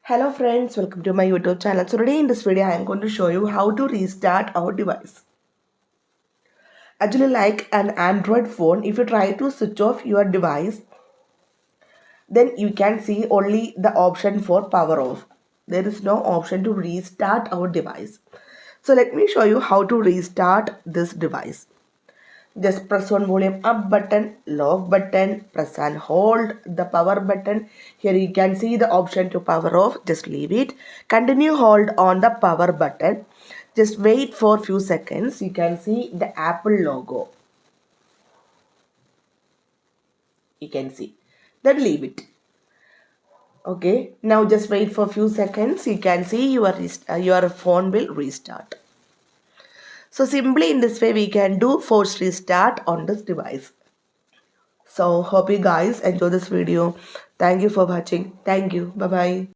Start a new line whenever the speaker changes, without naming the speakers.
Hello friends, welcome to my YouTube channel. So today in this video I am going to show you how to restart our device. Actually, like an Android phone, if you try to switch off your device, then you can see only the option for power off. There is no option to restart our device. So let me show you how to restart this device. Just press on volume up button, lock button, press and hold the power button. Here you can see the option to power off. Just leave it. Continue hold on the power button. Just wait for few seconds. You can see the Apple logo. You can see. Then leave it. Okay. Now just wait for few seconds. You can see your phone will restart. So simply in this way we can do force restart on this device. So hope you guys enjoy this video. Thank you for watching. Thank you. Bye bye.